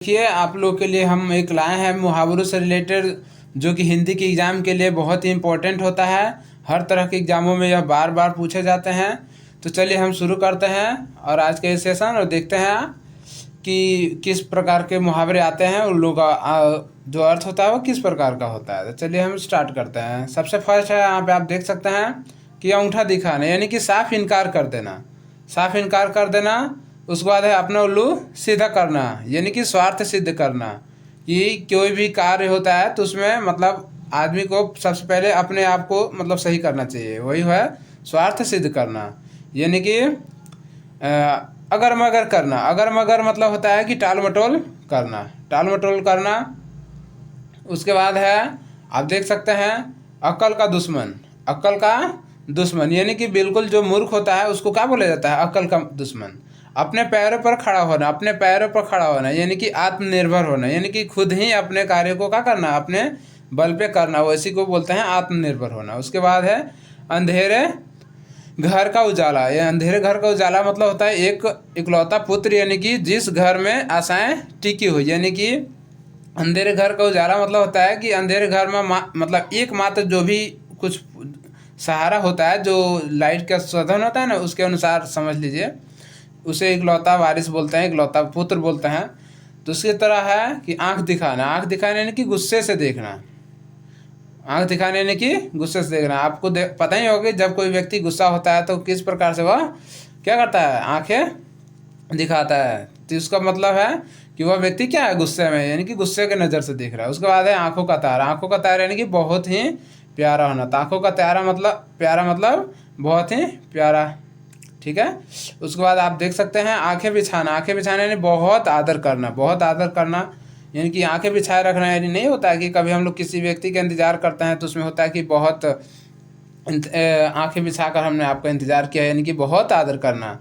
देखिए आप लोग के लिए हम एक लाए हैं मुहावरों से रिलेटेड, जो कि हिंदी के एग्ज़ाम के लिए बहुत ही इम्पोर्टेंट होता है। हर तरह के एग्ज़ामों में यह बार बार पूछे जाते हैं। तो चलिए हम शुरू करते हैं और आज के इस सेशन और देखते हैं कि किस प्रकार के मुहावरे आते हैं, उन लोगों का जो अर्थ होता है वो किस प्रकार का होता है। तो चलिए हम स्टार्ट करते हैं। सबसे फर्स्ट है, यहाँ पे आप देख सकते हैं कि अंगूठा दिखाना, यानी कि साफ इनकार कर देना। साफ इनकार कर देना। उसके बाद है अपना उल्लू सीधा करना, यानी कि स्वार्थ सिद्ध करना। कि कोई भी कार्य होता है तो उसमें मतलब आदमी को सबसे पहले अपने आप को मतलब सही करना चाहिए, वही है स्वार्थ सिद्ध करना। यानी कि अगर मगर करना। अगर मगर मतलब होता है कि टाल मटोल करना, टाल मटोल करना। उसके बाद है आप देख सकते हैं अक्ल का दुश्मन। अक्ल का दुश्मन यानी कि बिल्कुल जो मूर्ख होता है उसको क्या बोला जाता है, अक्ल का दुश्मन। अपने पैरों पर खड़ा होना, अपने पैरों पर खड़ा होना यानी कि आत्मनिर्भर होना, यानी कि खुद ही अपने कार्य को क्या करना, अपने बल पे करना, वैसी को बोलते हैं आत्मनिर्भर होना। उसके बाद है अंधेरे घर का उजाला। ये अंधेरे घर का उजाला मतलब होता है एक इकलौता पुत्र, यानी कि जिस घर में आशाएं टिकी हुई। यानी कि अंधेरे घर का उजाला मतलब होता है कि अंधेरे घर में मतलब एकमात्र जो भी कुछ सहारा होता है, जो लाइट का साधन होता है ना, उसके अनुसार समझ लीजिए उसे इकलौता वारिस बोलते हैं, इकलौता पुत्र बोलते हैं। तो उसकी तरह है कि आंख दिखाना। आंख दिखाना यानी कि गुस्से से देखना। आंख दिखाने यानी कि गुस्से से देखना। आपको पता ही होगा जब कोई व्यक्ति गुस्सा होता है तो किस प्रकार से वह क्या करता है, आंखें दिखाता है। तो इसका मतलब है कि वह व्यक्ति क्या है, गुस्से में, यानी कि गुस्से के नज़र से देख रहा है। उसके बाद है आंखों का तारा। आंखों का तारा यानी कि बहुत ही प्यारा होना। तो आंखों का प्यारा मतलब बहुत ही प्यारा, ठीक है। उसके बाद आप देख सकते हैं आंखें बिछाना। आंखें बिछाना यानी बहुत आदर करना, बहुत आदर करना। यानी कि आंखें बिछाए रखना यानी नहीं होता है कि कभी हम लोग किसी व्यक्ति का इंतज़ार करते हैं तो उसमें होता है कि बहुत आंखें बिछाकर हमने आपका इंतज़ार किया, यानी कि बहुत आदर करना।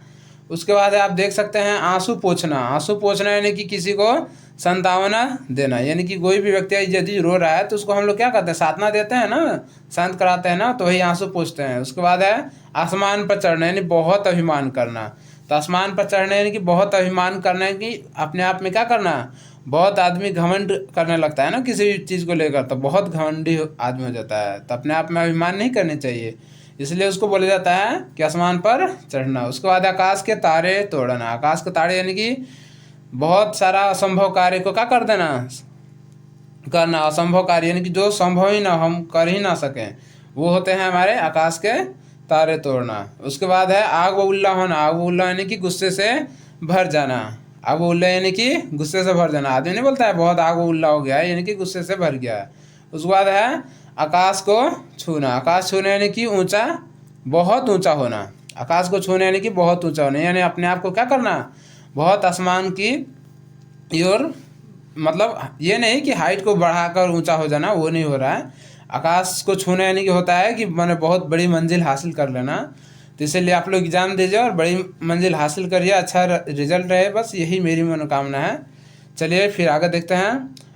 उसके बाद आप देख सकते हैं आंसू पोंछना। आंसू पोंछना यानी कि किसी को संतावना देना, यानी कि कोई भी व्यक्ति यदि रो रहा है तो उसको हम लोग क्या करते हैं, सांत्वना देते हैं ना, शांत कराते हैं ना, तो वही आंसू पोंछते हैं। उसके बाद है आसमान पर चढ़ना, यानी बहुत अभिमान करना। तो आसमान पर चढ़ना यानी कि बहुत अभिमान करना है कि अपने आप में क्या करना। बहुत आदमी घमंड करने लगता है ना किसी भी चीज़ को लेकर, तो बहुत घमंडी आदमी हो जाता है। तो अपने आप में अभिमान नहीं करने चाहिए, इसलिए उसको बोला जाता है कि आसमान पर चढ़ना। उसके बाद आकाश के तारे तोड़ना। आकाश के तारे यानी कि बहुत सारा असंभव कार्य को क्या कर देना, करना। असंभव कार्य यानी कि जो संभव ही ना, हम कर ही ना सकें, वो होते हैं हमारे आकाश के तारे तोड़ना। उसके बाद है आग बबूला होना। आग बबूला यानी कि गुस्से से भर जाना। आग बबूला यानी कि गुस्से से भर जाना। आदमी नहीं बोलता है बहुत आग बबूला हो गया है, यानी कि गुस्से से भर गया है। उसके बाद है आकाश को छूना। आकाश छूना यानी कि ऊंचा, बहुत ऊंचा होना। आकाश को छूना यानी कि बहुत ऊंचा होना, यानी अपने आप को क्या करना, बहुत आसमान की ओर, मतलब ये नहीं कि हाइट को बढ़ाकर ऊंचा हो जाना, वो नहीं हो रहा है। आकाश को छूना यानी कि होता है कि मैंने बहुत बड़ी मंजिल हासिल कर लेना। तो इसलिए आप लोग एग्ज़ाम दीजिए और बड़ी मंजिल हासिल करिए, अच्छा रिजल्ट रहे, बस यही मेरी मनोकामना है। चलिए फिर आगे देखते हैं।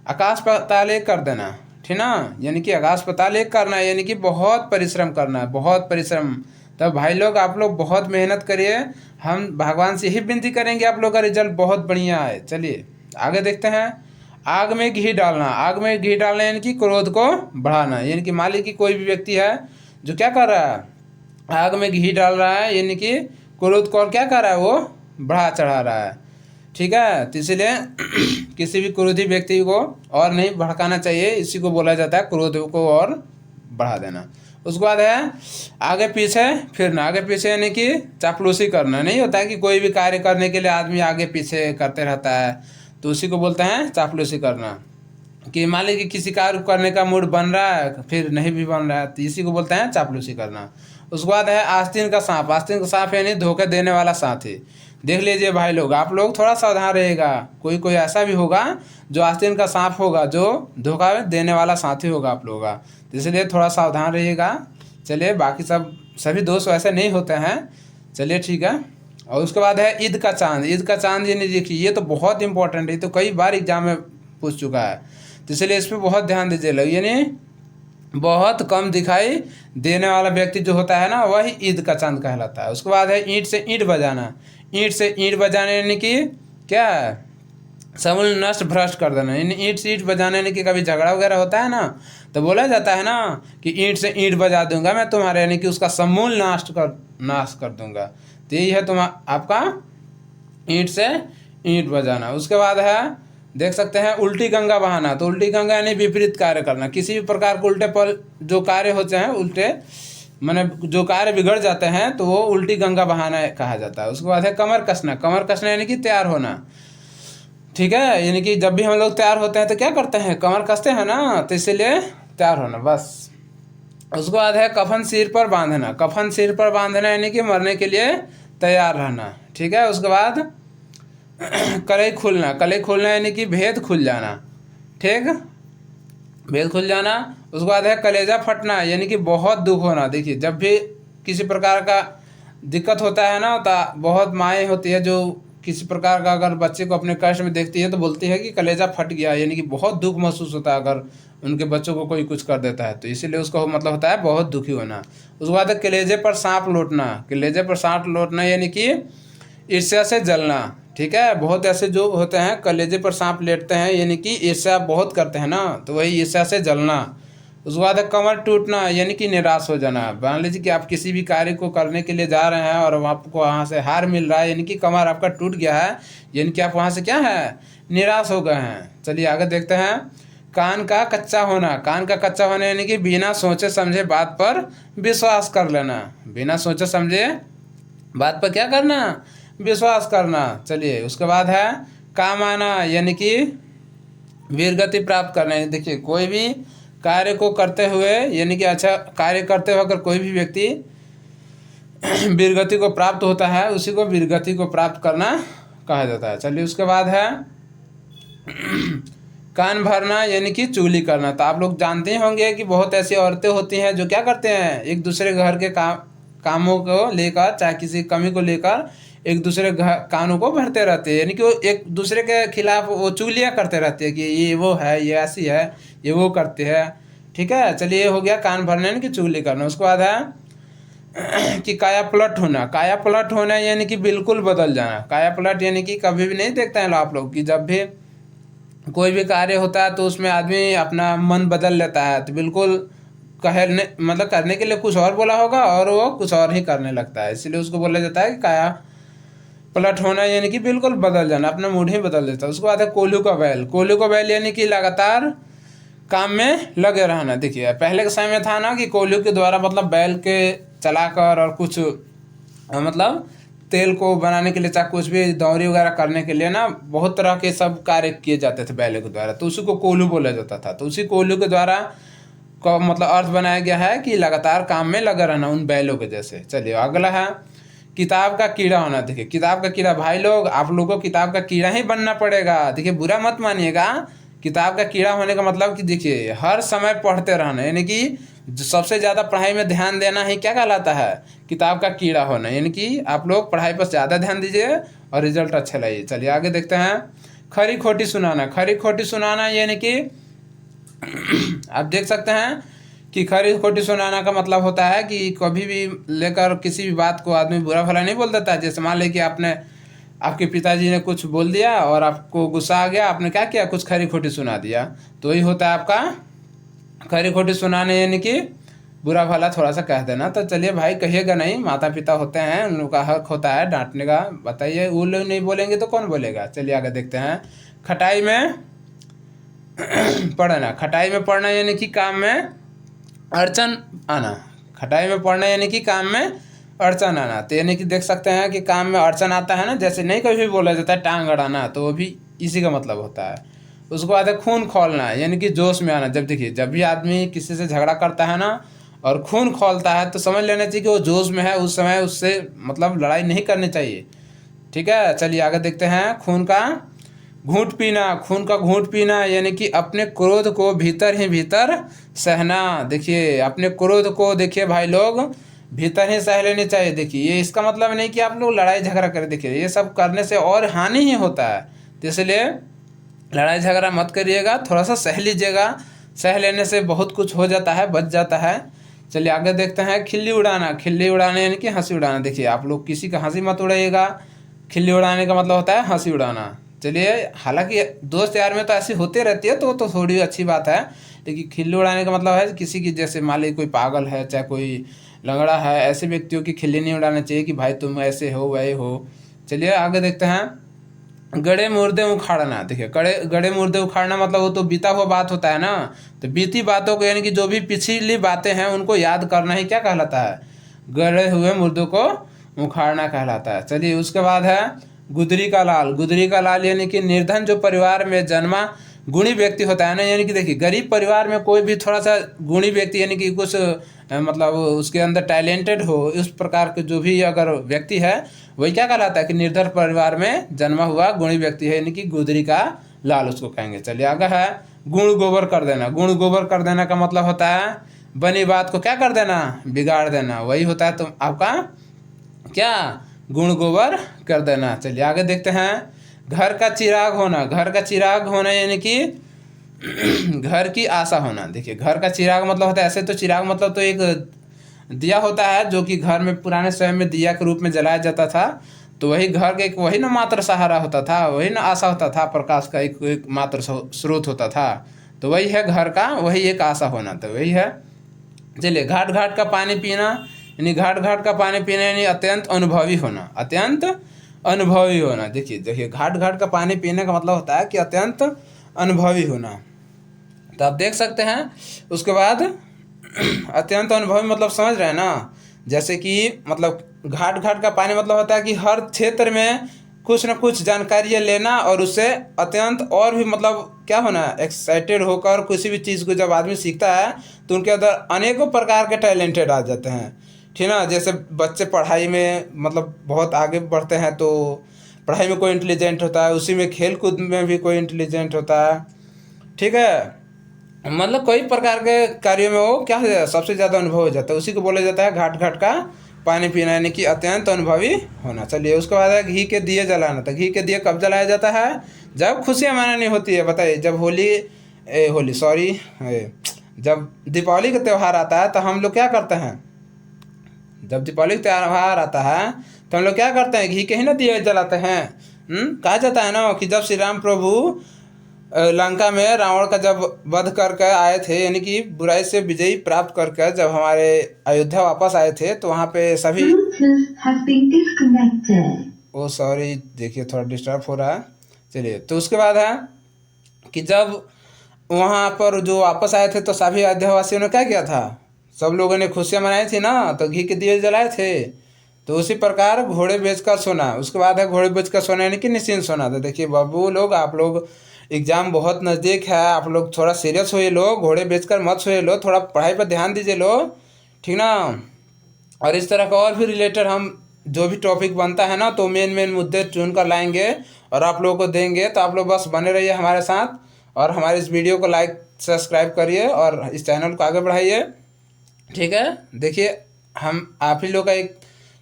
आकाश पाताल एक कर देना, ठीक ना, यानी कि आकाश पाताल एक करना यानी कि बहुत परिश्रम करना है, बहुत परिश्रम। तब भाई लोग आप लोग बहुत मेहनत करिए, हम भगवान से यही विनती करेंगे आप लोग का रिजल्ट बहुत बढ़िया आए। चलिए आगे देखते हैं। आग में घी डालना। आग में घी डालना यानी कि क्रोध को बढ़ाना, यानी कि मान लीजिए कि कोई भी व्यक्ति है जो क्या कर रहा है, आग में घी डाल रहा है, यानी कि क्रोध को और क्या कर रहा है, वो बढ़ा चढ़ा रहा है, ठीक है। तो इसलिए किसी भी क्रोधी व्यक्ति को और नहीं भड़काना चाहिए, इसी को बोला जाता है क्रोध को और बढ़ा देना। उसके बाद है आगे पीछे फिरना। आगे पीछे यानी कि चापलूसी करना। नहीं होता है कि कोई भी कार्य करने के लिए आदमी आगे पीछे करते रहता है, तो उसी को बोलते हैं चापलूसी करना। कि मान लीजिए कि किसी कार्य करने का मूड बन रहा है फिर नहीं भी बन रहा है, तो इसी को बोलते हैं चापलूसी करना। उसके बाद है आस्तीन का सांप। आस्तीन का सांप यानी धोखे देने वाला साथी। देख लीजिए भाई लोग, आप लोग थोड़ा सावधान रहेगा, कोई कोई ऐसा भी होगा जो आस्तीन का सांप होगा, जो धोखा देने वाला साथी होगा आप लोगों का, तो इसलिए थोड़ा सावधान रहिएगा। चलिए बाकी सभी दोस्त वैसे नहीं होते हैं, चलिए ठीक है। और उसके बाद है ईद का चांद। ईद का चांद यानी देखिए ये तो बहुत इंपॉर्टेंट है, तो कई बार एग्जाम में पूछ चुका है, तो इसलिए इस पर बहुत ध्यान दीजिए। यानी बहुत कम दिखाई देने वाला व्यक्ति जो होता है ना, वही ईद का चांद कहलाता है। उसके बाद है ईंट से ईंट बजाना। ईंट से ईंट बजाना यानी कि क्या है, समूल नष्ट भ्रष्ट कर देना। इन ईंट से ईंट बजाने यानी कि कभी झगड़ा वगैरह होता है ना, तो बोला जाता है ना कि ईंट से ईंट बजा दूंगा मैं तुम्हारे, यानी कि उसका समूल नाश कर दूंगा। तो यही है आपका ईंट से ईंट बजाना। उसके बाद है देख सकते हैं उल्टी गंगा बहाना। तो उल्टी गंगा यानी विपरीत कार्य करना। किसी भी प्रकार के उल्टे पर जो कार्य होते हैं, उल्टे माने जो कार्य बिगड़ जाते हैं, तो वो उल्टी गंगा बहाना कहा जाता है। उसके बाद है कमर कसना। कमर कसना यानी कि तैयार होना, ठीक है। यानी कि जब भी हम लोग तैयार होते हैं तो क्या करते हैं, कमर कसते हैं ना, तो इसीलिए तैयार होना बस। उसके बाद है कफन सिर पर बांधना। कफन सिर पर बांधना यानी कि मरने के लिए तैयार रहना, ठीक है। उसके बाद कलई खुलना। कलई खुलना यानी कि भेद खुल जाना, ठीक, भेद खुल जाना। उसके बाद है कलेजा फटना, यानी कि बहुत दुख होना। देखिए जब भी किसी प्रकार का दिक्कत होता है ना, तो बहुत माएँ होती है जो किसी प्रकार का अगर बच्चे को अपने कष्ट में देखती है तो बोलती है कि कलेजा फट गया, यानी कि बहुत दुख महसूस होता है अगर उनके बच्चों को कोई कुछ कर देता है, तो इसीलिए उसका मतलब होता है बहुत दुखी होना। उसके बाद है कलेजे पर सांप लौटना। कलेजे पर सांप लौटना यानी कि ईर्ष्या से जलना, ठीक है। बहुत ऐसे जो होते हैं कलेजे पर सांप लेटते हैं, यानी कि ईर्ष्या बहुत करते हैं ना, तो वही ईर्ष्या से जलना। उसके बाद है कमर टूटना, यानी कि निराश हो जाना। मान लीजिए कि आप किसी भी कार्य को करने के लिए जा रहे हैं और आपको वहाँ से हार मिल रहा है, यानी कि कमर आपका टूट गया है, यानी कि आप वहाँ से क्या है, निराश हो गए हैं। चलिए आगे देखते हैं। कान का कच्चा होना। कान का कच्चा होना यानी कि बिना सोचे समझे बात पर विश्वास कर लेना। बिना सोचे समझे बात पर क्या करना, विश्वास करना। चलिए उसके बाद है काम आना, यानी कि वीरगति प्राप्त करना। देखिए कोई भी कार्य को करते हुए, यानी कि अच्छा कार्य करते हुए अगर कोई भी व्यक्ति वीरगति को प्राप्त होता है, उसी को वीरगति को प्राप्त करना कहा जाता है। चलिए उसके बाद है कान भरना, यानी कि चुगली करना। तो आप लोग जानते ही होंगे कि बहुत ऐसी औरतें होती हैं जो क्या करते हैं, एक दूसरे घर के कामों को लेकर, चाहे किसी कमी को लेकर एक दूसरे कानों को भरते रहते हैं, यानी कि वो एक दूसरे के खिलाफ वो चुगलियाँ करते रहते हैं कि ये वो है, ये ऐसी है, ये वो करते हैं, ठीक है। चलिए ये हो गया कान भरना यानी कि चुगली करना। उसके बाद है कि काया पलट होना। काया पलट होना यानी कि बिल्कुल बदल जाना। काया पलट यानी कि कभी भी नहीं देखते हैं आप लोग कि जब भी कोई भी कार्य होता है तो उसमें आदमी अपना मन बदल लेता है, तो बिल्कुल कहने मतलब करने के लिए कुछ और बोला होगा और वो कुछ और ही करने लगता है, इसलिए उसको बोला जाता है कि काया पलट होना, यानी कि बिल्कुल बदल जाना, अपना मूड ही बदल देता है। उसके बाद है कोल्हू का बैल। कोल्हू का बैल यानी कि लगातार काम में लगे रहना। देखिए पहले के समय में था ना कि कोल्हू के द्वारा मतलब बैल के चलाकर और कुछ मतलब तेल को बनाने के लिए, चाहे कुछ भी दौरी वगैरह करने के लिए ना, बहुत तरह के सब कार्य किए जाते थे बैलों के द्वारा, तो उसी को कोल्हू बोला जाता था। तो उसी कोल्हू के द्वारा का मतलब अर्थ बनाया गया है कि लगातार काम में लगा रहना उन बैलों के जैसे। चलिए अगला है किताब का कीड़ा होना। देखिए किताब का कीड़ा, भाई लोग आप लोगों को किताब का कीड़ा ही बनना पड़ेगा। देखिए बुरा मत मानिएगा, किताब का कीड़ा होने का मतलब कि देखिए हर समय पढ़ते रहना, यानी कि सबसे ज़्यादा पढ़ाई में ध्यान देना ही क्या कहलाता है, किताब का कीड़ा होना। यानी कि आप लोग पढ़ाई पर ज़्यादा ध्यान दीजिए और रिजल्ट अच्छा लाइए। चलिए आगे देखते हैं। खरी खोटी सुनाना। खरी खोटी सुनाना यानी कि आप देख सकते हैं कि खरी खोटी सुनाना का मतलब होता है कि कभी भी लेकर किसी भी बात को आदमी बुरा भला नहीं बोल देता है। जैसे मान लें कि आपके पिताजी ने कुछ बोल दिया और आपको गुस्सा आ गया, आपने क्या किया, कुछ खरी खोटी सुना दिया, तो वही होता है आपका खरी खोटी सुनाने, यानी कि बुरा भला थोड़ा सा कह देना। तो चलिए भाई कहिएगा नहीं, माता पिता होते हैं, उन लोग का हक होता है डांटने का। बताइए वो लोग नहीं बोलेंगे तो कौन बोलेगा। चलिए आगे देखते हैं। खटाई में पढ़ना। खटाई में पढ़ना यानी कि काम में अड़चन आना। खटाई में पढ़ना यानी कि काम में अड़चन आना। तो यानी कि देख सकते हैं कि काम में अड़चन आता है ना, जैसे नहीं कभी भी बोला जाता है टांग अड़ाना, तो वो भी इसी का मतलब होता है। उसके बाद है खून खौलना, यानी कि जोश में आना। जब देखिए जब भी आदमी किसी से झगड़ा करता है ना और खून खौलता है, तो समझ लेना चाहिए कि वो जोश में है, उस समय उससे मतलब लड़ाई नहीं करनी चाहिए, ठीक है। चलिए आगे देखते हैं। खून का घूंट पीना। खून का घूंट पीना यानी कि अपने क्रोध को भीतर ही भीतर सहना। देखिए अपने क्रोध को देखिए भाई लोग भीतर ही सह लेनी चाहिए। देखिए ये इसका मतलब नहीं कि आप लोग लड़ाई झगड़ा करें, देखिए ये सब करने से और हानि ही होता है, तो इसलिए लड़ाई झगड़ा मत करिएगा, थोड़ा सा सह लीजिएगा। सह लेने से बहुत कुछ हो जाता है, बच जाता है। चलिए आगे देखते हैं। खिल्ली उड़ाना। खिल्ली उड़ाना यानी कि हंसी उड़ाना। देखिए आप लोग किसी का हंसी मत उड़ाइएगा, खिल्ली उड़ाने का मतलब होता है हंसी उड़ाना। चलिए, हालांकि दोस्त यार में तो ऐसी होते रहती है, तो थोड़ी अच्छी बात है। लेकिन खिल्ली उड़ाने का मतलब है किसी की, जैसे मान लीजिए कोई पागल है, चाहे कोई लंगड़ा है, ऐसे व्यक्तियों की खिल्ली नहीं उड़ाना चाहिए कि भाई तुम ऐसे हो वही हो। चलिए आगे देखते हैं। गड़े मुर्दे उखाड़ना। देखिए, गड़े गड़े मुर्दे उखाड़ना मतलब वो तो बीता हुआ बात होता है ना। तो बीती बातों को, यानी कि जो भी पिछली बातें हैं उनको याद करना ही क्या कहलाता है, गड़े हुए मुर्दों को उखाड़ना कहलाता है। चलिए उसके बाद है गुदरी का लाल। गुदरी का लाल यानी कि निर्धन जो परिवार में जन्मा गुणी व्यक्ति होता है ना, यानी कि देखिए गरीब परिवार में कोई भी थोड़ा सा गुणी व्यक्ति, यानी कि कुछ मतलब उसके अंदर टैलेंटेड हो, इस प्रकार के जो भी अगर व्यक्ति है वही क्या कहलाता है कि निर्धन परिवार में जन्मा हुआ गुणी व्यक्ति है, यानी कि गुदरी का लाल उसको कहेंगे। चलिए आगे है गुण गोबर कर देना। गुण गोबर कर देना का मतलब होता है बनी बात को क्या कर देना, बिगाड़ देना, वही होता है तो आपका क्या, गुण गोबर कर देना। चलिए आगे देखते हैं। घर का चिराग होना। घर का चिराग होना यानी कि घर की आशा होना। देखिए घर का चिराग मतलब होता है, ऐसे तो चिराग मतलब तो एक दिया होता है जो कि घर में पुराने समय में दिया के रूप में जलाया जाता था। तो वही घर का एक वही ना मात्र सहारा होता था, वही ना आशा होता था, प्रकाश का एक मात्र स्रोत होता था। तो वही है घर का, वही एक आशा होना, तो वही है। चलिए घाट घाट का पानी पीना, यानी घाट घाट का पानी पीना यानी अत्यंत अनुभवी होना। अत्यंत अनुभवी होना। देखिए देखिए घाट घाट का पानी पीने का मतलब होता है कि अत्यंत अनुभवी होना। तो आप देख सकते हैं उसके बाद अत्यंत अनुभवी मतलब समझ रहे हैं ना। जैसे कि मतलब घाट घाट का पानी मतलब होता है कि हर क्षेत्र में कुछ न कुछ जानकारियाँ लेना और उससे अत्यंत और भी मतलब क्या होना, एक्साइटेड होकर किसी भी चीज़ को जब आदमी सीखता है तो उनके अंदर अनेकों प्रकार के टैलेंटेड आ जाते हैं, ठीक ना। जैसे बच्चे पढ़ाई में मतलब बहुत आगे बढ़ते हैं तो पढ़ाई में कोई इंटेलिजेंट होता है, उसी में खेल कूद में भी कोई इंटेलिजेंट होता है, ठीक है। मतलब कई प्रकार के कार्यों में वो क्या हो जाता है, सबसे ज़्यादा अनुभव हो जाता है, उसी को बोला जाता है घाट घाट का पानी पीना, यानी कि अत्यंत अनुभवी होना। चलिए उसके बाद है घी के दिए जलाना। तो घी के दिए कब जलाया जाता है, जब खुशियाँ मनानी होती है। बताइए जब होली सॉरी जब दीपावली का त्यौहार आता है तो हम लोग क्या करते हैं, जब दीपावली का त्यौहार आता है तो हम लोग क्या करते हैं, घी के ही ना दिए जलाते हैं। कहा जाता है ना कि जब श्री राम प्रभु लंका में रावण का जब वध करके आए थे, यानी कि बुराई से विजयी प्राप्त करके जब हमारे अयोध्या वापस आए थे तो वहाँ पे सभी ओ सॉरी देखिए थोड़ा डिस्टर्ब हो रहा है। चलिए तो उसके बाद है कि जब वहाँ पर जो वापस आए थे तो सभी अयोध्यावासियों ने क्या किया था, सब लोगों ने खुशियाँ मनाई थी ना, तो घी के दिए जलाए थे। तो उसी प्रकार घोड़े बेचकर सोना। उसके बाद है घोड़े बेचकर सोना यानी कि निश्चिंत सोना। तो देखिए बाबू लोग, आप लोग एग्ज़ाम बहुत नज़दीक है, आप लोग थोड़ा सीरियस होइए, लो घोड़े बेचकर मत सोइए, लो थोड़ा पढ़ाई पर ध्यान दीजिए लो, ठीक ना। और इस तरह का और भी रिलेटेड हम जो भी टॉपिक बनता है ना तो मेन मुद्दे चुन कर लाएंगे और आप लोगों को देंगे। तो आप लोग बस बने रहिए हमारे साथ और हमारे इस वीडियो को लाइक सब्सक्राइब करिए और इस चैनल को आगे बढ़ाइए, ठीक है। देखिए हम आप ही लोग का एक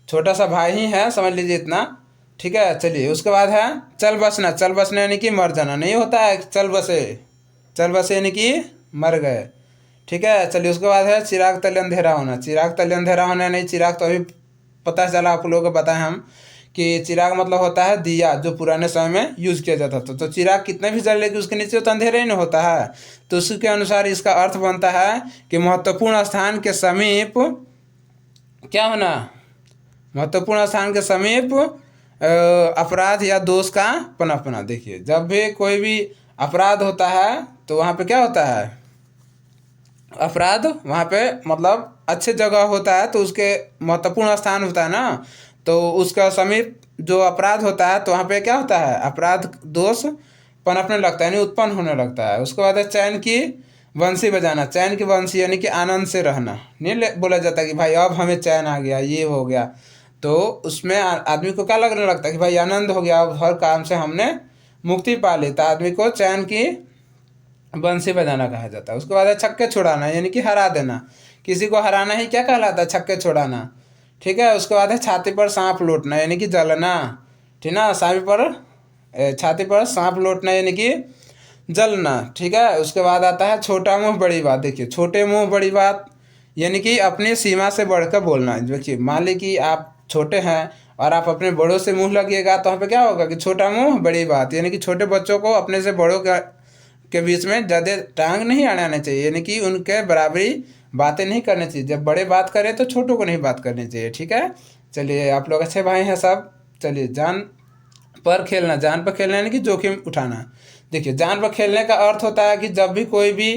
छोटा सा भाई ही है, समझ लीजिए इतना, ठीक है। चलिए उसके बाद है चल बसना। चल बसना यानी कि मर जाना नहीं होता है, चल बसे, चल बसे यानी कि मर गए, ठीक है। चलिए उसके बाद है चिराग तले अंधेरा होना। चिराग तले अंधेरा होना नहीं, चिराग तो अभी पता चला आप लोगों को बताएं हम कि चिराग मतलब होता है दिया जो पुराने समय में यूज़ किया जाता था। तो चिराग कितने भी जल लेकिन उसके नीचे तो अंधेरा ही नहीं होता है। तो उसी के अनुसार इसका अर्थ बनता है कि महत्वपूर्ण स्थान के समीप क्या होना, महत्वपूर्ण स्थान के समीप अपराध या दोष का पनपना। देखिए जब भी कोई भी अपराध होता है तो वहाँ पे क्या होता है, अपराध वहाँ पे मतलब अच्छे जगह होता है तो उसके महत्वपूर्ण स्थान होता है ना, तो उसका समीप जो अपराध होता है तो वहाँ पे क्या होता है, अपराध दोष पनपने लगता है, यानी उत्पन्न होने लगता है। उसके बाद है चैन की बंसी बजाना। चैन की बंसी यानी कि आनंद से रहना। नहीं बोला जाता कि भाई अब हमें चैन आ गया, ये हो गया, तो उसमें आदमी को क्या लगने लगता है कि भाई आनंद हो गया, अब हर काम से हमने मुक्ति पा ली, तो आदमी को चैन की बंसी बजाना कहा जाता है। उसके बाद है छक्के छुड़ाना, यानी कि हरा देना। किसी को हराना ही क्या कहलाता है, छक्के छुड़ाना, ठीक है। उसके बाद है छाती पर सांप लौटना, यानी कि जलना, ठीक ना। छाती पर सांप लौटना यानी कि जलना, ठीक है। उसके बाद आता है छोटा मुंह बड़ी बात। देखिए छोटे मुंह बड़ी बात यानी कि अपनी सीमा से बढ़कर बोलना। देखिए मान ली कि आप छोटे हैं और आप अपने बड़ों से मुंह लगिएगा तो वहाँ पे क्या होगा कि छोटा मुंह बड़ी बात, यानी कि छोटे बच्चों को अपने से बड़ों के बीच में ज़्यादा टांग नहीं अड़ाना चाहिए, यानी कि उनके बराबरी बातें नहीं करनी चाहिए। जब बड़े बात करें तो छोटों को नहीं बात करनी चाहिए, ठीक है। चलिए आप लोग अच्छे भाई हैं सब। चलिए जान पर खेलना, जान पर खेलना यानी कि जोखिम उठाना। देखिए जान पर खेलने का अर्थ होता है कि जब भी कोई भी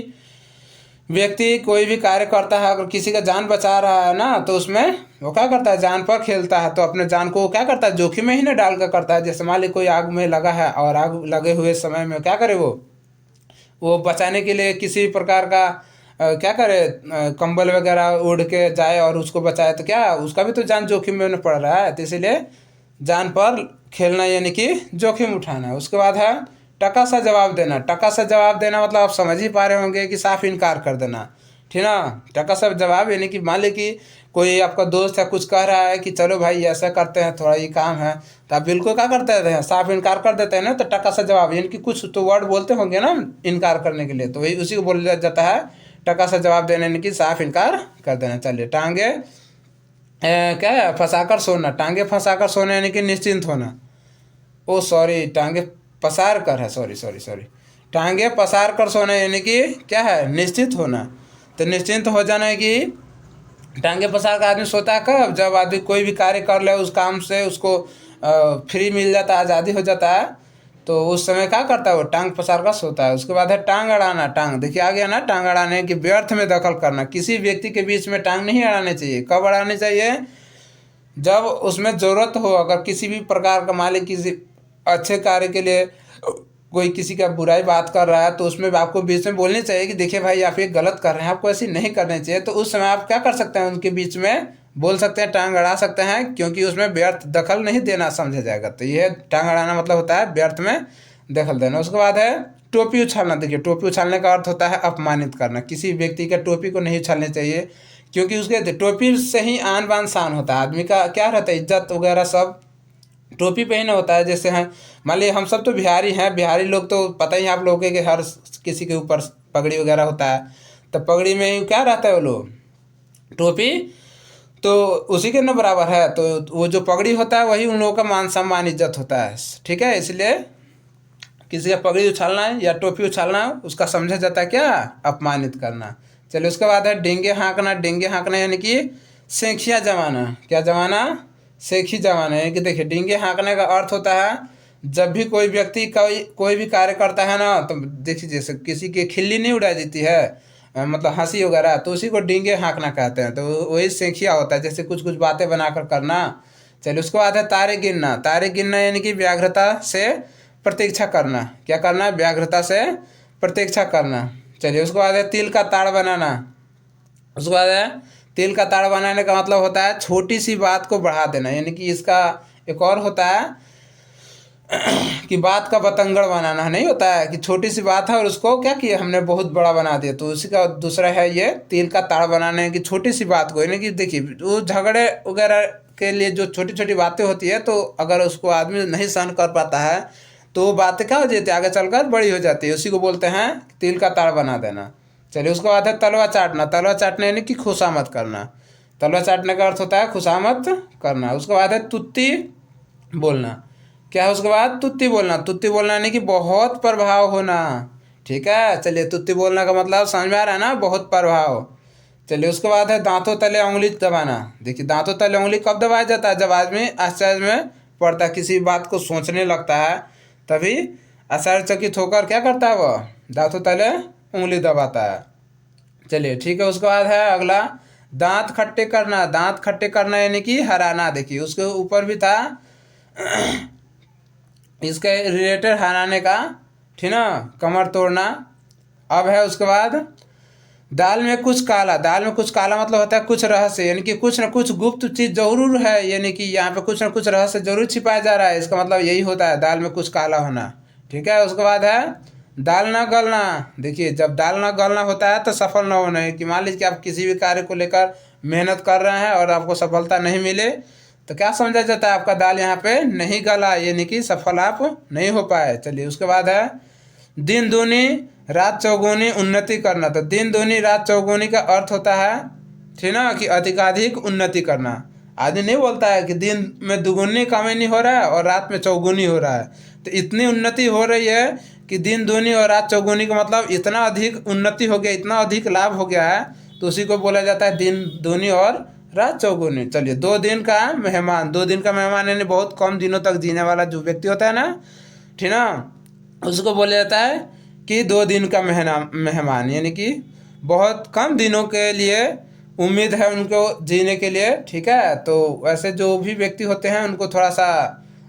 व्यक्ति कोई भी कार्य करता है, अगर किसी का जान बचा रहा है ना, तो उसमें वो क्या करता है, जान पर खेलता है। तो अपने जान को वो क्या करता है, जोखिम में ही ना डाल कर करता है। जैसे मान ली कोई आग में लगा है और आग लगे हुए समय में क्या करे, वो बचाने के लिए किसी प्रकार का क्या करे, कंबल वगैरह ओढ़ के जाए और उसको बचाए, तो क्या उसका भी तो जान जोखिम में पड़ रहा है। तो इसीलिए जान पर खेलना यानी कि जोखिम उठाना। उसके बाद है टका सा जवाब देना। टका सा जवाब देना मतलब आप समझ ही पा रहे होंगे कि साफ इनकार कर देना, ठीक ना। टका सा जवाब यानी कि मान ली कि कोई आपका दोस्त है, कुछ कह रहा है कि चलो भाई ऐसा करते हैं, थोड़ा ये काम है, तो आप बिल्कुल क्या करते हैं, साफ इनकार कर देते हैं ना। तो टका सा जवाब यानी कि कुछ तो वर्ड बोलते होंगे ना इनकार करने के लिए, तो वही उसी को बोला जाता है टका सा जवाब देने, यानी कि साफ इनकार कर देना। चलिए टांगे क्या है, फंसाकर सोना। टांगे फंसाकर सोना यानी कि निश्चिंत होना। ओ सॉरी, टांगे पसार कर है, सॉरी सॉरी सॉरी। टांगे पसार कर सोना यानी कि क्या है, निश्चित होना। तो निश्चिंत हो जाना है कि टांगे पसार का आदमी सोता है कब, जब आदमी कोई भी कार्य कर ले, उस काम से उसको फ्री मिल जाता है, आज़ादी हो जाता है, तो उस समय क्या करता है, वो टांग पसार कर सोता है। उसके बाद है टांग अड़ाना। टांग देखिए आ गया ना, टांग अड़ाने की व्यर्थ में दखल करना। किसी व्यक्ति के बीच में टांग नहीं अड़ानी चाहिए। कब अड़ानी चाहिए, जब उसमें ज़रूरत हो। अगर किसी भी प्रकार का मालिक किसी अच्छे कार्य के लिए कोई किसी का बुराई बात कर रहा है, तो उसमें आपको बीच में बोलनी चाहिए कि देखिए भाई आप ये गलत कर रहे हैं, आपको ऐसी नहीं करनी चाहिए। तो उस समय आप क्या कर सकते हैं, उनके बीच में बोल सकते हैं, टांग अड़ा सकते हैं, क्योंकि उसमें व्यर्थ दखल नहीं देना समझा जाएगा। तो ये टांग अड़ाना मतलब होता है व्यर्थ में दखल देना। उसके बाद है टोपी उछालना। देखिए टोपी उछालने का अर्थ होता है अपमानित करना। किसी व्यक्ति का टोपी को नहीं उछालनी चाहिए, क्योंकि उसके टोपी से ही आन बान शान होता है। आदमी का क्या रहता है, इज्जत वगैरह सब टोपी पे ही ना होता है। जैसे हैं मान लीजिए हम सब तो बिहारी हैं, बिहारी लोग तो पता ही है आप लोगों के कि हर किसी के ऊपर पगड़ी वगैरह होता है। तो पगड़ी में क्या रहता है, वो लोग टोपी, तो उसी के ना बराबर है। तो वो जो पगड़ी होता है वही उन लोगों का मान सम्मान इज्जत होता है, ठीक है। इसलिए किसी का पगड़ी उछालना है या टोपी उछालना है, उसका समझा जाता है क्या, अपमानित करना। चलिए उसके बाद है डेंगे हाँकना। डेंगे हाँकना यानी कि सेंखिया जमाना। क्या जमाना, सेखी जमाना। यानी कि देखिए डेंगे हाँकने का अर्थ होता है जब भी कोई व्यक्ति कोई भी कार्य करता है ना, तो देखिए जैसे किसी की खिल्ली नहीं उड़ा देती है, मतलब हंसी वगैरह, तो उसी को डींगे हाँकना कहते हैं। तो वही सेंखिया होता है, जैसे कुछ कुछ बातें बनाकर करना। चलिए उसके बाद है तारे गिनना। तारे गिनना यानी कि व्याघ्रता से प्रतीक्षा करना। क्या करना, व्याघ्रता से प्रतीक्षा करना। चलिए उसके बाद है तिल का ताड़ बनाना। उसके बाद है तिल का ताड़ बनाने का मतलब होता है छोटी सी बात को बढ़ा देना। यानी कि इसका एक और होता है कि बात का बतंगड़ बनाना। नहीं होता है कि छोटी सी बात है और उसको क्या किया हमने, बहुत बड़ा बना दिया। तो उसी का दूसरा है ये तिल का ताड़ बनाने की छोटी सी बात को। यानी कि देखिए वो झगड़े वगैरह के लिए जो छोटी छोटी बातें होती है, तो अगर उसको आदमी नहीं सहन कर पाता है तो वो बातें क्या हो जाती है, आगे चलकर बड़ी हो जाती है। उसी को बोलते हैं तिल का ताड़ बना देना। चलिए उसके बाद है तलवा चाटना। तलवा चाटना यानी कि खुशामद करना। तलवा चाटने का अर्थ होता है खुशामद करना। उसके बाद है तुत्ती बोलना। क्या है उसके बाद, तुत्ती बोलना। तुत्ती बोलना यानी कि बहुत प्रभाव होना, ठीक है। चलिए तुत्ती बोलना का मतलब समझ में आ रहा है ना, बहुत प्रभाव। चलिए उसके बाद है दांतों तले उंगली दबाना। देखिए दांतों तले उंगली कब दबाया जाता है, जब आदमी आश्चर्य में पड़ता है, किसी बात को सोचने लगता है, तभी आश्चर्यचकित होकर क्या करता है, वह दांतों तले उंगली दबाता है। चलिए ठीक है। उसके बाद है अगला दांत खट्टे करना। दांत खट्टे करना यानी कि हराना। देखिए उसके ऊपर भी था इसके रिलेटेड हराने का, ठीक ना, कमर तोड़ना। अब है उसके बाद दाल में कुछ काला। दाल में कुछ काला मतलब होता है कुछ रहस्य, यानी कि कुछ ना कुछ गुप्त चीज़ जरूर है, यानी कि यहाँ पे कुछ ना कुछ रहस्य जरूर छिपाया जा रहा है। इसका मतलब यही होता है दाल में कुछ काला होना, ठीक है। उसके बाद है दाल ना गलना। देखिए जब दाल ना गलना होता है तो सफल ना होना है, कि मान लीजिए कि आप किसी भी कार्य को लेकर मेहनत कर रहे हैं और आपको सफलता नहीं मिले, तो क्या समझा जाता है, आपका दाल यहाँ पे नहीं गला, यानी कि सफल आप नहीं हो पाए। चलिए उसके बाद है दिन दूनी रात चौगुनी उन्नति करना। तो दिन दूनी रात चौगुनी का अर्थ होता है, ठीक ना, कि अधिकाधिक उन्नति करना। आदमी नहीं बोलता है कि दिन में दुगुनी कमाई हो रहा है और रात में चौगुनी हो रहा है। तो इतनी उन्नति हो रही है कि दिन दूनी और रात चौगुनी का मतलब इतना अधिक उन्नति हो गया, इतना अधिक लाभ हो गया है, तो उसी को बोला जाता है दिन दूनी और रात चौगुनी। चलिए, 2 दिन का मेहमान, 2 दिन का मेहमान यानी बहुत कम दिनों तक जीने वाला जो व्यक्ति होता है ना, ठीक ना, उसको बोला जाता है कि 2 दिन का मेहमान, यानी कि बहुत कम दिनों के लिए उम्मीद है उनको जीने के लिए, ठीक है। तो वैसे जो भी व्यक्ति होते हैं उनको थोड़ा सा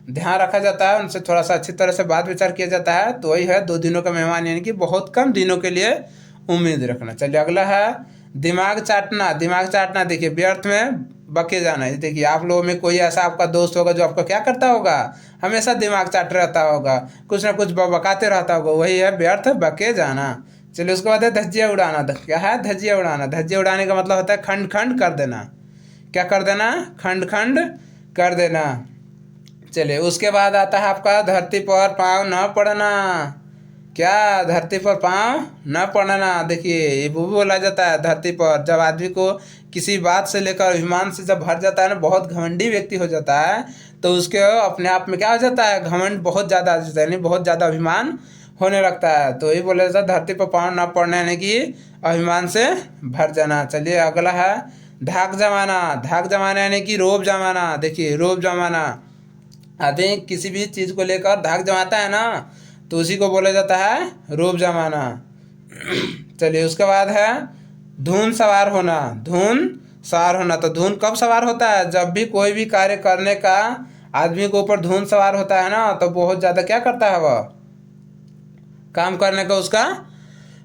ध्यान रखा जाता है, उनसे थोड़ा सा अच्छी तरह से बात विचार किया जाता है। तो वही है 2 दिनों का मेहमान, यानी कि बहुत कम दिनों के लिए उम्मीद रखना। चलिए, अगला है दिमाग चाटना। दिमाग चाटना, देखिए व्यर्थ में बके जाना। देखिए, आप लोगों में कोई ऐसा आपका दोस्त होगा जो आपका क्या करता होगा, हमेशा दिमाग चाट रहता होगा, कुछ ना कुछ बकाते रहता होगा, वही है व्यर्थ बके जाना। चलिए, उसके बाद है धज्जियाँ उड़ाना। क्या है धज्जियाँ उड़ाना? धज्जियाँ उड़ाने का मतलब होता है खंड खंड कर देना। क्या कर देना? खंड खंड कर देना। चलिए, उसके बाद आता है आपका धरती पर पाँव न पड़ना। क्या? धरती पर पाँव न पड़ना। देखिए, ये वो बोला जाता है धरती पर जब आदमी को किसी बात से लेकर अभिमान से जब भर जाता है ना, बहुत घमंडी व्यक्ति हो जाता है, तो उसके अपने आप में क्या हो जाता है, घमंड बहुत ज़्यादा आ जाता है, यानी बहुत ज़्यादा अभिमान होने लगता है। तो ये बोला जाता है धरती पर पाँव न पड़ना, यानी कि अभिमान से भर जाना। चलिए, अगला है धाक जमाना। धाक जमाना यानी कि रोब जमाना। देखिए, रोब जमाना, आदमी किसी भी चीज़ को लेकर धाक जमाता है ना, तो उसी को बोला जाता है रोब जमाना। चलिए, उसके बाद है धुन सवार होना। धुन सवार होना, तो धुन कब सवार होता है? जब भी कोई भी कार्य करने का आदमी के ऊपर धुन सवार होता है ना, तो बहुत ज़्यादा क्या करता है, वह काम करने का उसका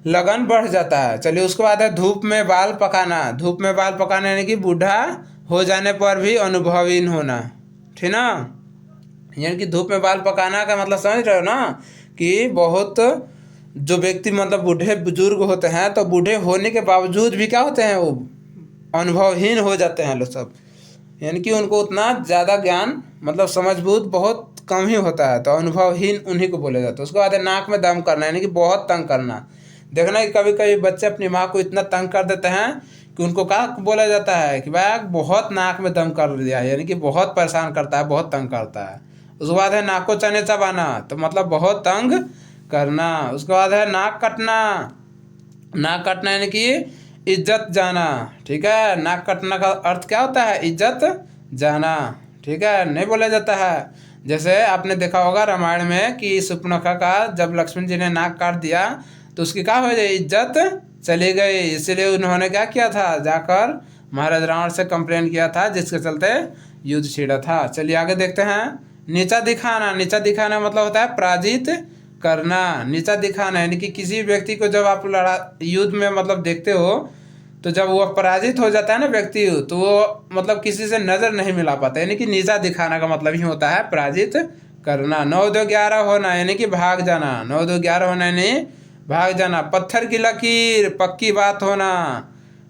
लगन बढ़ जाता है। चलिए, उसके बाद है धूप में बाल पकाना। धूप में बाल पकाना यानी कि बूढ़ा हो जाने पर भी अनुभवहीन होना, ठीक ना। यानी कि धूप में बाल पकाना का मतलब समझ रहे हो ना, कि बहुत जो व्यक्ति मतलब बूढ़े बुजुर्ग होते हैं, तो बूढ़े होने के बावजूद भी क्या होते हैं, वो अनुभवहीन हो जाते हैं लोग सब, यानी कि उनको उतना ज़्यादा ज्ञान मतलब समझ बूझ बहुत कम ही होता है, तो अनुभवहीन उन्हीं को बोला जाता है। उसके बाद है नाक में दम करना, यानी कि बहुत तंग करना। देखना कि कभी कभी बच्चे अपनी माँ को इतना तंग कर देते हैं कि उनको क्या बोला जाता है कि भाई बहुत नाक में दम कर दिया, यानी कि बहुत परेशान करता है, बहुत तंग करता है। उसके बाद है नाको चने चबाना, तो मतलब बहुत तंग करना। उसके बाद है नाक कटना। नाक कटना यानी कि इज्जत जाना, ठीक है। नाक कटना का अर्थ क्या होता है? इज्जत जाना, ठीक है, नहीं बोला जाता है। जैसे आपने देखा होगा रामायण में कि शूर्पणखा का जब लक्ष्मण जी ने नाक काट दिया, तो उसकी क्या हो गई, इज्जत चली गई। इसीलिए उन्होंने क्या किया था, जाकर महाराज रावण से कंप्लेन किया था, जिसके चलते युद्ध छिड़ा था। चलिए, आगे देखते हैं नीचा दिखाना। नीचा दिखाना मतलब होता है पराजित करना। नीचा दिखाना यानी कि किसी व्यक्ति को जब आप युद्ध में मतलब देखते हो, तो जब वो पराजित हो जाता है ना व्यक्ति, तो वो मतलब किसी से नज़र नहीं मिला पाता, यानी कि नीचा दिखाना का मतलब ही होता है पराजित करना। 9-2-11 होना यानी कि भाग जाना। 9-2-11 होना यानी भाग जाना। पत्थर की लकीर, पक्की बात होना।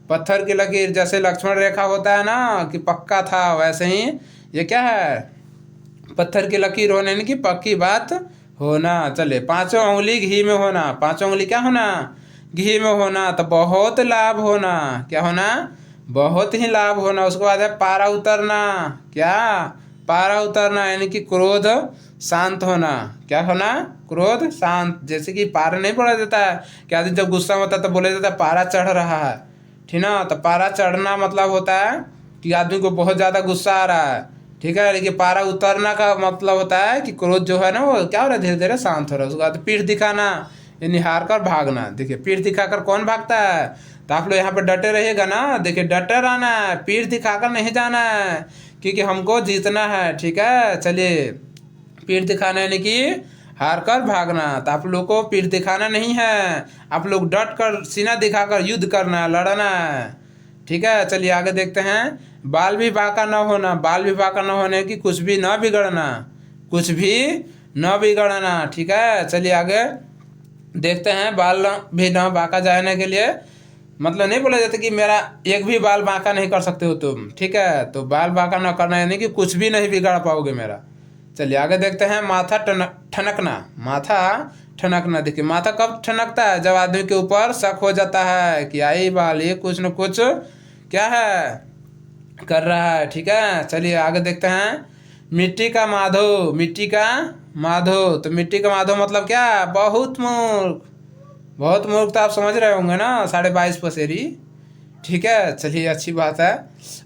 पत्थर की लकीर, जैसे लक्ष्मण रेखा होता है ना कि पक्का था, वैसे ही ये क्या है, पत्थर की लकीर होना यानी कि पक्की बात होना। चले, 5 उंगली घी में होना। 5 उंगली क्या होना, घी में होना। तो बहुत लाभ होना। क्या होना, बहुत ही लाभ होना। उसके बाद है पारा उतरना। क्या, पारा उतरना यानी कि क्रोध शांत होना। क्या होना, क्रोध शांत। जैसे कि पारा नहीं पड़ा जाता है कि आदमी जब गुस्सा होता है तो बोला जाता है पारा चढ़ रहा है, ठीक ना। तो पारा चढ़ना मतलब होता है कि आदमी को बहुत ज़्यादा गुस्सा आ रहा है, ठीक है। लेकिन पारा उतरना का मतलब होता है कि क्रोध जो है ना, वो क्या हो रहा है, धीरे धीरे शांत हो रहा है। उसके बाद पीठ दिखाना यानी हार कर भागना। देखिए, पीठ दिखाकर कौन भागता है, तो आप लोग यहाँ पे डटे रहिएगा ना। देखिए, डटे रहना है, पीठ दिखाकर नहीं जाना है, क्योंकि हमको जीतना है, ठीक है। चलिए, पीठ दिखाना यानी कि हार कर भागना। तो आप लोग को पीठ दिखाना नहीं है, आप लोग डट कर सीना दिखाकर युद्ध करना है, लड़ना है, ठीक है। चलिए, आगे देखते हैं बाल भी बांका न होना। बाल भी बांका न होने की कुछ भी न बिगड़ना, कुछ भी न बिगड़ना, ठीक है। चलिए, आगे देखते हैं बाल भी न बांका जाने के लिए मतलब नहीं बोला जाता कि मेरा एक भी बाल बांका नहीं कर सकते हो तुम, ठीक है। तो बाल बांका न करना यानी कि कुछ भी नहीं बिगाड़ पाओगे मेरा। चलिए, आगे देखते हैं माथा ठनकना। माथा ठनकना, देखिए माथा कब ठनकता है, जब आदमी के ऊपर शक हो जाता है कि आई बाल ये कुछ न कुछ क्या है, कर रहा है। ठीक है, चलिए आगे देखते हैं। मिट्टी का माधो, मिट्टी का माधो, तो मिट्टी का माधो मतलब क्या? बहुत मूर्ख। बहुत मूर्ख तो आप समझ रहे होंगे ना, 22.5 पसेरी। ठीक है, चलिए अच्छी बात है।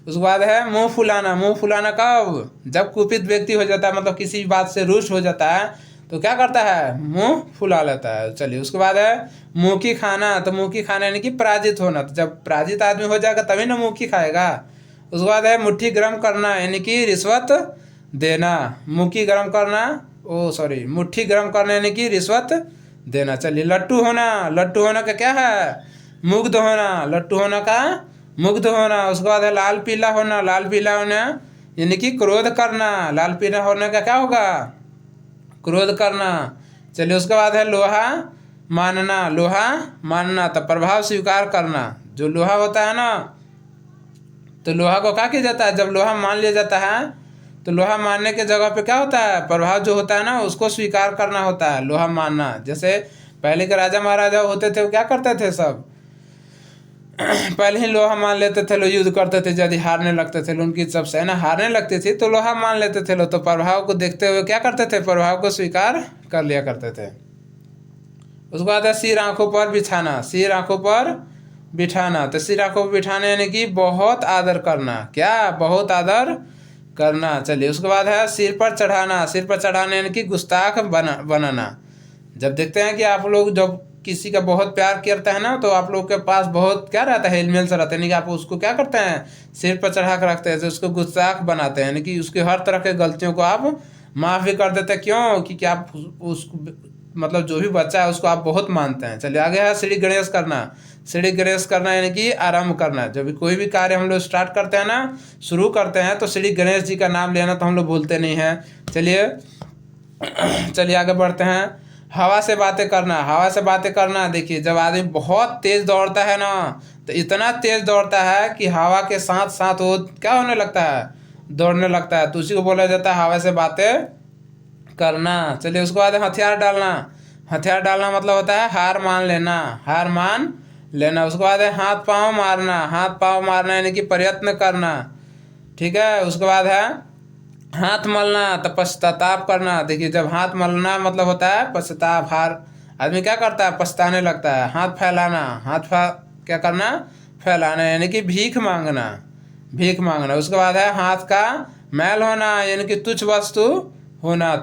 उसके बाद है मुंह फुलाना। मुंह फुलाना कब? जब कुपित व्यक्ति हो जाता है, मतलब किसी बात से रुष्ट हो जाता है, तो क्या करता है? मुंह फुला लेता है। चलिए उसके बाद है मुंह की खाना। तो मुंह की खाना यानी कि पराजित होना। तो जब पराजित आदमी हो जाएगा तभी ना मुंह की खाएगा। उसके बाद है मुट्ठी गर्म करना, यानी कि रिश्वत देना। मुट्ठी गर्म करना, ओ सॉरी, मुट्ठी गर्म करना यानी कि रिश्वत देना। चलिए लट्टू होना। लट्टू होना का क्या है? मुग्ध होना। लट्टू होना का मुग्ध होना। उसके बाद है लाल पीला होना। लाल पीला होना यानी कि क्रोध करना। लाल पीला होने का क्या होगा? क्रोध करना। चलिए उसके बाद है लोहा मानना। लोहा मानना तो प्रभाव स्वीकार करना। जो लोहा होता है ना, तो लोहा को क्या किया जाता है? जब लोहा मान लिया जाता है तो लोहा मानने के जगह पे क्या होता है? प्रभाव जो होता है ना, उसको स्वीकार करना होता है लोहा मानना। जैसे पहले के राजा महाराजा होते थे, वो क्या करते थे? सब पहले ही लोहा मान लेते थे लोग, युद्ध करते थे। यदि हारने लगते थे, उनकी सब सेना हारने लगती थी तो लोहा मान लेते थे लोग। तो प्रभाव को देखते हुए क्या करते थे? प्रभाव को स्वीकार कर लिया करते थे। उसके बाद है सिर आंखों पर बिछाना। सिर आंखों पर बिठाना, तो सिर आंखों पर बिठाना यानी कि बहुत आदर करना। क्या? बहुत आदर करना। चलिए उसके बाद है सिर पर चढ़ाना। सिर पर चढ़ाना यानी कि गुस्ताख बनाना। जब देखते हैं कि आप लोग जब किसी का बहुत प्यार करते हैं ना, तो आप लोग के पास बहुत क्या रहता है? हिलमेल से रहता है, यानी कि आप उसको क्या करते हैं? सिर पर चढ़ा कर रखते हैं, तो उसको गुस्ताख बनाते हैं, यानी कि उसकी हर तरह के गलतियों को आप माफ़ भी कर देते हैं। क्यों? कि आप उसको, मतलब जो भी बच्चा है उसको आप बहुत मानते हैं। चलिए आगे है श्री गणेश करना। श्री गणेश करना यानी कि आरंभ करना। जब भी कोई भी कार्य हम लोग स्टार्ट करते हैं ना, शुरू करते हैं, तो श्री गणेश जी का नाम लेना तो हम लोग भूलते नहीं हैं। चलिए चलिए आगे बढ़ते हैं। हवा से बातें करना। हवा से बातें करना, देखिए जब आदमी बहुत तेज दौड़ता है ना, तो इतना तेज दौड़ता है कि हवा के साथ साथ वो क्या होने लगता है? दौड़ने लगता है। तो उसी को बोला जाता है हवा से बातें करना। चलिए उसके बाद हथियार डालना। हथियार डालना मतलब होता है हार मान लेना। हार मान लेना। उसके बाद है हाथ पांव मारना। हाथ पांव मारना यानी कि प्रयत्न करना। ठीक है, उसके बाद है हाथ मलना, तो पश्चाताप करना। देखिए जब हाथ मलना मतलब होता है पश्चाताप। हार आदमी क्या करता है? पछताने लगता है। हाथ फैलाना। क्या करना? फैलाना यानी कि भीख मांगना। भीख मांगना। उसके बाद है हाथ का मैल होना, यानी कि तुच्छ वस्तु होना।